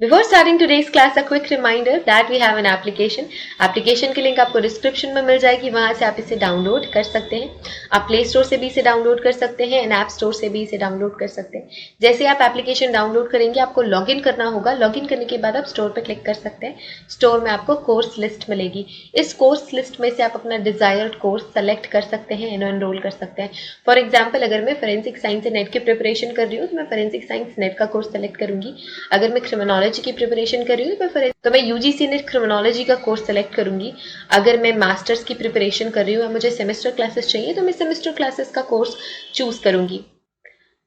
Before starting today's class, a quick reminder that we have an application. Application की link आपको description में मिल जाएगी, वहां से आप इसे डाउनलोड कर सकते हैं. आप प्ले स्टोर से भी इसे डाउनलोड कर सकते हैं एंड ऐप स्टोर से भी इसे डाउनलोड कर सकते हैं. जैसे आप एप्लीकेशन डाउनलोड करेंगे आपको लॉगिन करना होगा. लॉगिन करने के बाद आप स्टोर पर क्लिक कर सकते हैं. स्टोर में आपको कोर्स लिस्ट मिलेगी. इस कोर्स लिस्ट में से आप अपना डिजायर्ड कोर्स सेलेक्ट कर सकते हैं एंड एनरोल कर सकते हैं. फॉर एग्जाम्पल, अगर मैं फोरेंसिक साइंस नेट की प्रिपरेशन कर रही हूँ तो मैं फोरेंसिक साइंस नेट का कोर्स सेलेक्ट करूंगी. अगर मैं क्रिमिनोलॉजी की प्रिपरेशन कर रही हूँ तो मैं यूजीसी नेट क्रिमिनोलॉजी का कोर्स सेलेक्ट करूंगी. अगर मैं मास्टर्स की प्रिपरेशन कर रही हूँ और मुझे सेमेस्टर क्लासेस चाहिए तो मैं सेमेस्टर क्लासेस का कोर्स चूज करूंगी.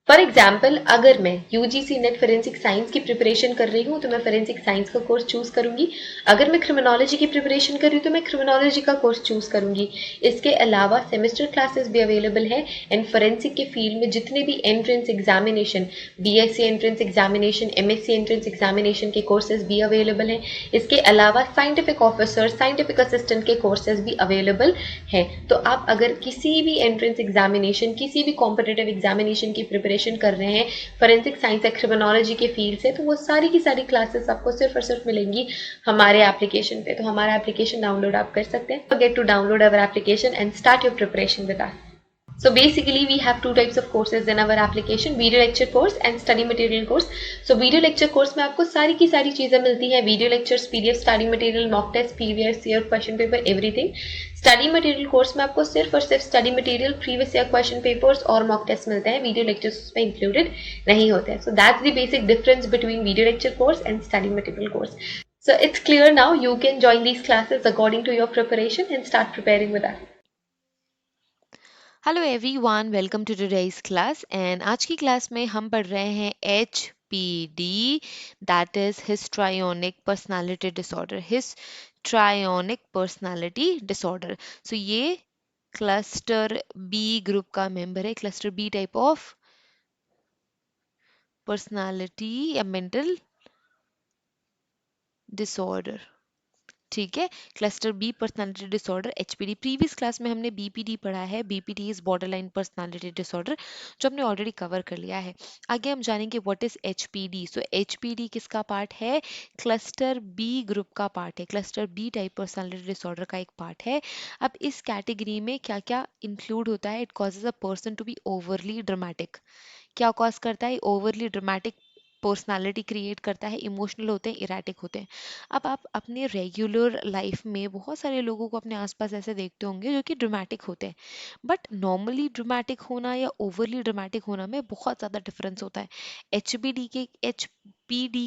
फॉर एग्जाम्पल, अगर मैं यूजीसी नेट फोरेंसिक साइंस की प्रिपरेशन कर रही हूँ तो मैं फोरेंसिक साइंस का कोर्स चूज करूंगी. अगर मैं क्रिमिनोलॉजी की प्रिपरेशन कर रही हूँ तो मैं क्रिमिनोलॉजी का कोर्स चूज करूंगी. इसके अलावा सेमेस्टर क्लासेस भी अवेलेबल है एंड फोरेंसिक के फील्ड में जितने भी entrance examination, BSc entrance examination, MSc entrance examination के कोर्सेज भी अवेलेबल हैं. इसके अलावा साइंटिफिक ऑफिसर, साइंटिफिक असिस्टेंट के कोर्सेज भी अवेलेबल हैं. तो आप अगर किसी भी एंट्रेंस एग्जामिनेशन, किसी भी कॉम्पिटेटिव एग्जामिनेशन की प्रिपरेशन कर रहे हैं फोरेंसिक साइंस या क्रिमिनोलॉजी के फील्ड से, तो वो सारी की सारी क्लासेस आपको सिर्फ और सिर्फ मिलेंगी हमारे एप्लीकेशन पे. तो हमारा एप्लीकेशन डाउनलोड आप कर सकते हैं. Get to download our application and start your preparation with us. So basically we have two types of courses in our application, video lecture course and study material course. So video lecture course में आपको सारी की सारी चीजें मिलती हैं. Video lectures, PDF, study material, mock test, previous year question paper, everything. Study material course में आपको सिर्फ और सिर्फ study material, previous year question papers और मॉक टेस्ट मिलते हैं. वीडियो लेक्चर्स उसमें इंक्लूडेड नहीं होते हैं. So that's the basic difference between video lecture course and study material course. So it's clear now. You can join these classes according to your preparation and start preparing with us. Hello everyone, welcome to today's class and आज की class में हम पढ़ रहे हैं HPD, that is histrionic personality disorder. Histrionic personality disorder. So ये cluster B group का member है. Cluster B type of personality या मेंटल डिसऑर्डर. ठीक है, cluster B personality disorder HPD. Previous class में हमने बीपीडी पढ़ा है. BPD is borderline personality disorder, जो हमने ऑलरेडी कवर कर लिया है. आगे हम जानेंगे what is HPD. So HPD किसका पार्ट है? क्लस्टर बी ग्रुप का पार्ट है. Cluster B type personality disorder का एक पार्ट है. अब इस कैटेगरी में क्या क्या इंक्लूड होता है? It causes a person to be overly dramatic. क्या कॉज करता है? ओवरली ड्रामेटिक पर्सनालिटी क्रिएट करता है. इमोशनल होते हैं, इरेटिक होते हैं. अब आप अपने रेगुलर लाइफ में बहुत सारे लोगों को अपने आसपास ऐसे देखते होंगे जो कि ड्रामेटिक होते हैं. बट नॉर्मली ड्रामेटिक होना या ओवरली ड्रामेटिक होना में बहुत ज़्यादा डिफरेंस होता है. एचपीडी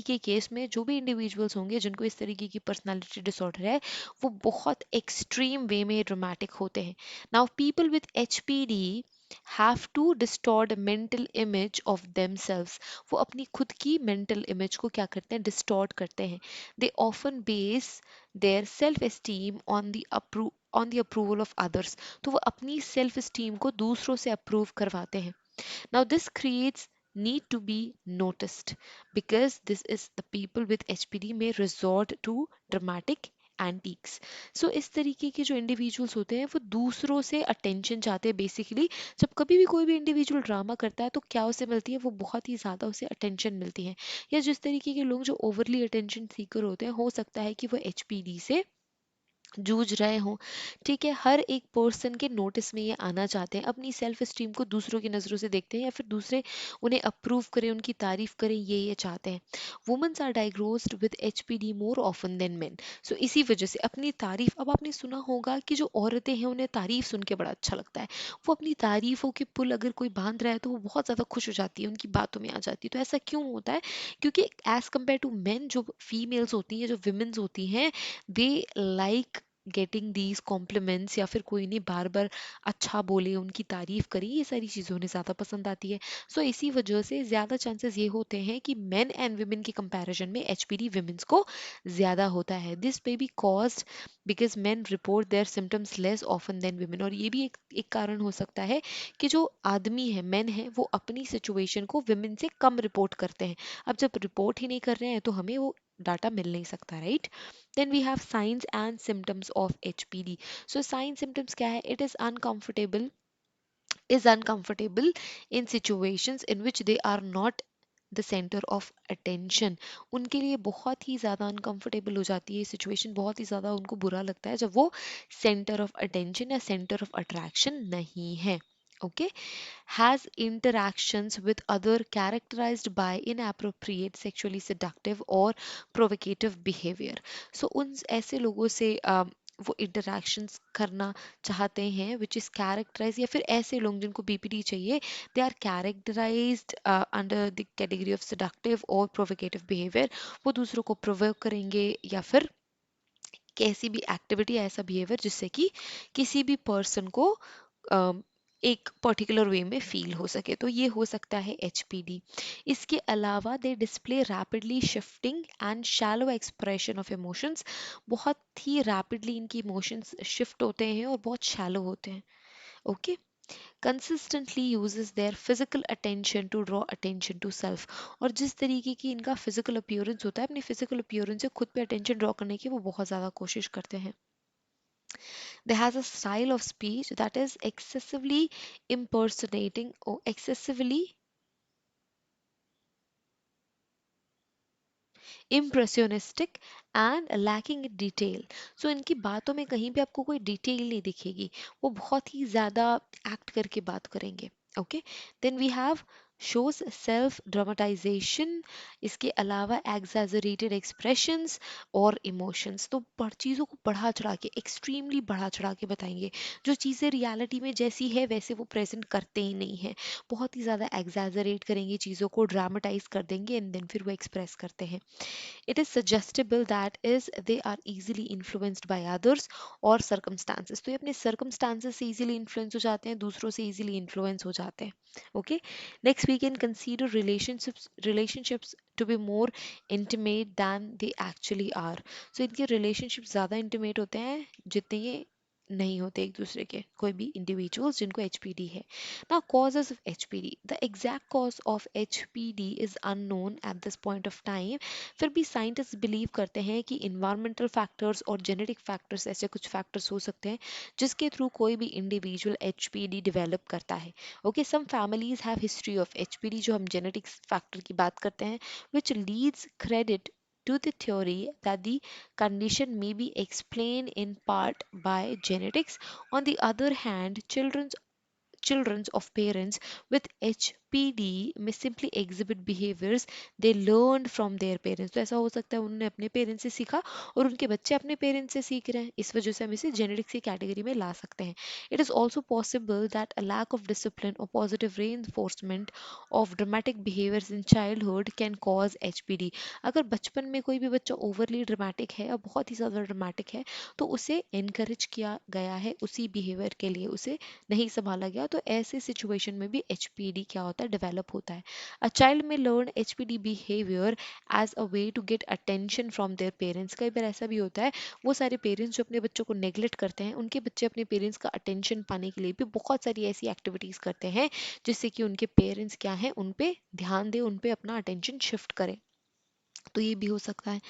के केस में जो भी इंडिविजुअल्स होंगे जिनको इस तरीके की पर्सनालिटी डिसऑर्डर है, वो बहुत एक्सट्रीम वे में ड्रामेटिक होते हैं. Now people with HPD have to distort mental image of themselves. वो अपनी खुद की mental image को क्या करते हैं? distort करते हैं. They often base their self esteem on the approval of others. तो वो अपनी self esteem को दूसरों से approve करवाते हैं. Now this creates need to be noticed, because this is the people with HPD may resort to dramatic antics. So इस तरीके के जो इंडिविजुअल्स होते हैं वो दूसरों से अटेंशन चाहते हैं. बेसिकली जब कभी भी कोई भी इंडिविजुअल ड्रामा करता है तो क्या उसे मिलती है? वो बहुत ही ज़्यादा उसे अटेंशन मिलती है. या जिस तरीके के लोग जो ओवरली अटेंशन सीकर होते हैं, हो सकता है कि वो एचपीडी से जूझ रहे हों. ठीक है, हर एक पर्सन के नोटिस में ये आना चाहते हैं. अपनी सेल्फ स्टीम को दूसरों की नज़रों से देखते हैं या फिर दूसरे उन्हें अप्रूव करें, उनकी तारीफ करें, ये चाहते हैं. Women's are diagnosed with HPD more often than men. So इसी वजह से अपनी तारीफ, अब आपने सुना होगा कि जो औरतें हैं उन्हें तारीफ सुन के बड़ा अच्छा लगता है. वो अपनी तारीफों के पुल अगर कोई बांध रहा है तो वो बहुत ज़्यादा खुश हो जाती है, उनकी बातों में आ जाती है. तो ऐसा क्यों होता है? क्योंकि एज कम्पेयर टू मेन, जो फीमेल्स होती हैं, जो विमेन्स होती हैं, they like getting these compliments, या फिर कोई नहीं बार बार अच्छा बोले, उनकी तारीफ करे, ये सारी चीज़ें उन्हें ज़्यादा पसंद आती है. सो इसी वजह से ज़्यादा चांसेस ये होते हैं कि मेन एंड वुमेन के कंपैरिजन में एचपीडी वुमेन्स को ज़्यादा होता है. This may be caused because men report their symptoms less often than women. और ये भी एक कारण हो सकता है कि जो आदमी है, मेन है, वो अपनी सिचुएशन को वुमेन से कम रिपोर्ट करते हैं. अब जब रिपोर्ट ही नहीं कर रहे हैं तो हमें वो डाटा मिल नहीं सकता, right? Then we have signs and symptoms of HPD. So sign symptoms क्या है? It is uncomfortable in situations in which they are not the centre of attention. उनके लिए बहुत ही ज़्यादा अनकंफर्टेबल हो जाती है सिचुएशन, बहुत ही ज़्यादा उनको बुरा लगता है जब वो सेंटर ऑफ अटेंशन या सेंटर ऑफ अट्रैक्शन नहीं है। Okay, has interactions with other characterized by inappropriate, sexually seductive or provocative behavior। So उन ऐसे लोगों से वो इंटरेक्शंस करना चाहते हैं विच इज़ कैरेक्टराइज, या फिर ऐसे लोग जिनको बीपीडी चाहिए, they are characterised under the category of seductive और प्रोवोकेटिव बिहेवियर। वो दूसरों को प्रोवोक करेंगे या फिर कैसी भी एक्टिविटी, ऐसा बिहेवियर जिससे कि किसी भी पर्सन को अम, एक पर्टिकुलर वे में फील हो सके, तो ये हो सकता है एचपीडी। इसके अलावा they display rapidly shifting and shallow expression of emotions. बहुत ही रैपिडली इनकी इमोशंस शिफ्ट होते हैं और बहुत शैलो होते हैं। Okay, consistently uses their physical attention to draw attention to self। और जिस तरीके की इनका फिजिकल अपीयरेंस होता है, अपनी फिजिकल अपीयरेंस से खुद पे अटेंशन ड्रॉ करने की वो बहुत ज़्यादा कोशिश करते हैं। They has a style of speech that is excessively impersonating or excessively impressionistic and lacking in detail। So इनकी बातों में कहीं भी आपको कोई डिटेल नहीं दिखेगी, वो बहुत ही ज़्यादा एक्ट करके बात करेंगे। Okay, then we have shows self dramatisation. इसके अलावा एग्जैजरेटेड एक्सप्रेशंस और इमोशंस, तो चीज़ों को बढ़ा चढ़ा के, एक्सट्रीमली बढ़ा चढ़ा के बताएंगे। जो चीज़ें रियलिटी में जैसी है वैसे वो प्रेजेंट करते ही नहीं है, बहुत ही ज़्यादा एग्जैजरेट करेंगे चीज़ों को, ड्रामेटाइज कर देंगे एंड देन फिर वो एक्सप्रेस करते हैं। It is suggestible that is they are easily influenced by others or circumstances। तो ये अपने circumstances से easily influence हो जाते हैं, दूसरों से easily influence हो जाते हैं। Okay, next we can consider relationships to be more intimate than they actually are। So इनके relationships ज़्यादा intimate होते हैं जितने ये नहीं होते एक दूसरे के, कोई भी इंडिविजुअल्स जिनको एचपीडी है। Now causes of HPD, the exact cause of HPD is unknown at this point of time. फिर भी साइंटिस्ट बिलीव करते हैं कि इन्वायरमेंटल फैक्टर्स और जेनेटिक फैक्टर्स ऐसे कुछ फैक्टर्स हो सकते हैं जिसके थ्रू कोई भी इंडिविजुअल एचपीडी डेवलप करता है। Okay, some families have history of HPD, जो हम जेनेटिक्स फैक्टर की बात करते हैं, which leads credit to the theory that the condition may be explained in part by genetics। On the other hand, children of parents with HPD may simply exhibit behaviors they learned from their parents। तो ऐसा हो सकता है उन्होंने अपने parents से सीखा और उनके बच्चे अपने पेरेंट्स से सीख रहे हैं, इस वजह से हम इसे जेनेटिक्स की कैटेगरी में ला सकते हैं। It is also possible that a lack of discipline और positive reinforcement of dramatic behaviors in childhood can cause HPD। अगर बचपन में कोई भी बच्चा ओवरली ड्रामेटिक है और बहुत ही ज़्यादा ड्रामेटिक है, तो उसे इनकरेज किया गया है उसी बिहेवियर के लिए, उसे नहीं संभाला गया, तो ऐसे सिचुएशन में भी एचपीडी क्या होता है, डेवलप होता है। A child may learn HPD behaviour as a way to get attention from their parents. कई बार ऐसा भी होता है, वो सारे पेरेंट्स जो अपने बच्चों को नेग्लेक्ट करते हैं, उनके बच्चे अपने पेरेंट्स का अटेंशन पाने के लिए भी बहुत सारी ऐसी एक्टिविटीज़ करते हैं जिससे कि उनके पेरेंट्स क्या हैं, उन पे ध्यान दें, उन पे अपना अटेंशन शिफ्ट करें। तो ये भी हो सकता है।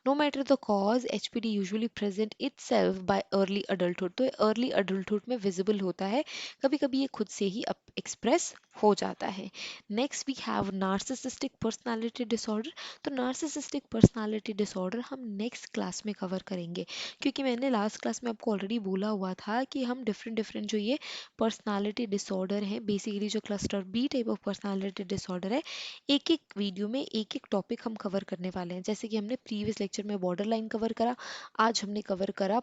No matter the cause, HPD usually present itself by early adulthood. तो अर्ली अडल्टहुड में विजिबल होता है, कभी कभी ये खुद से ही एक्सप्रेस हो जाता है। Next we have narcissistic personality disorder. तो नार्सिसिस्टिक पर्सनालिटी डिसऑर्डर हम नेक्स्ट क्लास में कवर करेंगे, क्योंकि मैंने लास्ट क्लास में आपको ऑलरेडी बोला हुआ था कि हम डिफरेंट डिफरेंट जो ये पर्सनालिटी डिसऑर्डर हैं, बेसिकली जो cluster B type of personality disorder है, एक एक वीडियो में एक एक टॉपिक हम कवर करने वाले हैं। जैसे कि हमने प्रीवियस लेक्चर में बॉर्डर लाइन कवर करा, आज हमने कवर करा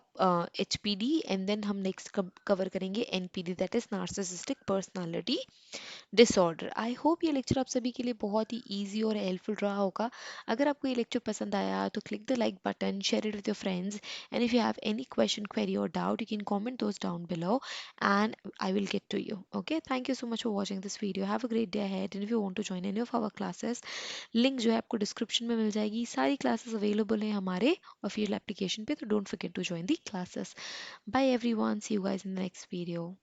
एचपीडी, एंड देन हम नेक्स्ट कवर करेंगे NPD, that is narcissistic personality disorder. I hope ये लेक्चर आप सभी के लिए बहुत ही ईजी और हेल्पफुल रहा होगा। अगर आपको ये लेक्चर पसंद आया तो click the like button, share it with your friends, and if you have any question, query और doubt, you can comment those down below and I will get to you. Okay, thank you so much for watching this video. Have a great day ahead, and if you want to join any of our classes, link जो है आपको description में मिल जाएगी। सारी classes available हैं हमारे official application पे, तो don't forget to join the classes. Bye everyone, see you guys in the next video.